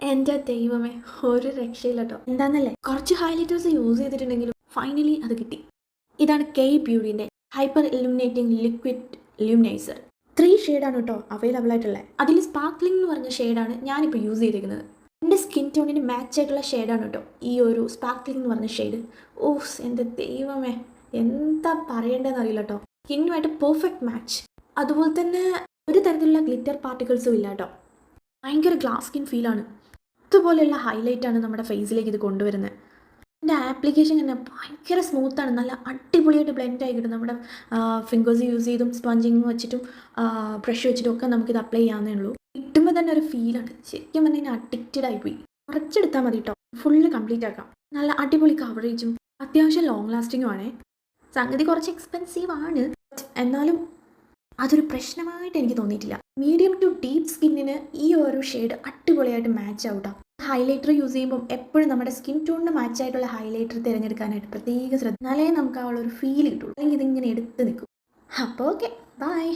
എൻ്റെ ദൈവമേ, ഒരു രക്ഷയില്ല കേട്ടോ. എന്താണെന്നല്ലേ, കുറച്ച് ഹൈലൈറ്റേഴ്സ് യൂസ് ചെയ്തിട്ടുണ്ടെങ്കിലും ഫൈനലി അത് കിട്ടി. ഇതാണ് കെ ബ്യൂട്ടിൻ്റെ ഹൈപ്പർ ഇലുമിനേറ്റിംഗ് ലിക്വിഡ് ല്യൂമിനൈസർ. 3 ഷെയ്ഡാണ് കേട്ടോ അവൈലബിൾ ആയിട്ടുള്ളത്. അതിൽ സ്പാർക്ലിംഗ് എന്ന് പറഞ്ഞ ഷെയ്ഡാണ് ഞാനിപ്പോൾ യൂസ് ചെയ്തിരിക്കുന്നത്. എൻ്റെ സ്കിൻ ടോണിന് മാച്ച് ആയിട്ടുള്ള ഷെയ്ഡാണ് കേട്ടോ ഈ ഒരു സ്പാർക്ലിംഗ് എന്ന് പറഞ്ഞ ഷെയ്ഡ്. ഓഹ് എൻ്റെ ദൈവമേ, എന്താ പറയേണ്ടതെന്ന് അറിയില്ല കേട്ടോ. സ്കിന്നുമായിട്ട് പെർഫെക്റ്റ് മാച്ച്. അതുപോലെ തന്നെ ഒരു തരത്തിലുള്ള ഗ്ലിറ്റർ പാർട്ടിക്കിൾസും ഇല്ല കേട്ടോ. ഭയങ്കര ഗ്ലാസ് സ്കിൻ ഫീലാണ്. ഇതുപോലെയുള്ള ഹൈലൈറ്റാണ് നമ്മുടെ ഫേസിലേക്ക് ഇത് കൊണ്ടുവരുന്നത്. എൻ്റെ ആപ്ലിക്കേഷൻ തന്നെ ഭയങ്കര സ്മൂത്താണ്. നല്ല അടിപൊളിയായിട്ട് ബ്ലെൻഡ് ആയി കിട്ടും. നമ്മുടെ ഫിംഗേഴ്സ് യൂസ് ചെയ്തും സ്പഞ്ചിങ് വെച്ചിട്ടും ബ്രഷ് വെച്ചിട്ടും ഒക്കെ നമുക്കിത് അപ്ലൈ ചെയ്യാവുന്നേ ഉള്ളൂ. കിട്ടുമ്പോൾ തന്നെ ഒരു ഫീലാണ്. ശരിക്കും പറഞ്ഞാൽ ഞാൻ അഡിക്റ്റഡ് ആയിപ്പോയി. കുറച്ചെടുത്താൽ മതി കേട്ടോ, ഫുള്ള് കംപ്ലീറ്റ് ആക്കാം. നല്ല അടിപൊളി കവറേജും അത്യാവശ്യം ലോങ് ലാസ്റ്റിങ്ങും ആണേ. സംഗതി കുറച്ച് എക്സ്പെൻസീവ് ആണ്, എന്നാലും അതൊരു പ്രശ്നമായിട്ട് എനിക്ക് തോന്നിയിട്ടില്ല. മീഡിയം ടു ഡീപ്പ് സ്കിന്നിന് ഈ ഒരു ഷെയ്ഡ് അടിപൊളിയായിട്ട് മാച്ച് ആവട്ടോ. ഹൈലൈറ്റർ യൂസ് ചെയ്യുമ്പോൾ എപ്പോഴും നമ്മുടെ സ്കിൻ ടോണിന് മാച്ച് ആയിട്ടുള്ള ഹൈലൈറ്റർ തിരഞ്ഞെടുക്കാനായിട്ട് പ്രത്യേക ശ്രദ്ധ. എന്നാലേ നമുക്ക് ആ ഒരു ഫീൽ കിട്ടുള്ളൂ. അല്ലെങ്കിൽ ഇതിങ്ങനെ എടുത്ത് നിൽക്കും. അപ്പോൾ ഓക്കെ, ബൈ.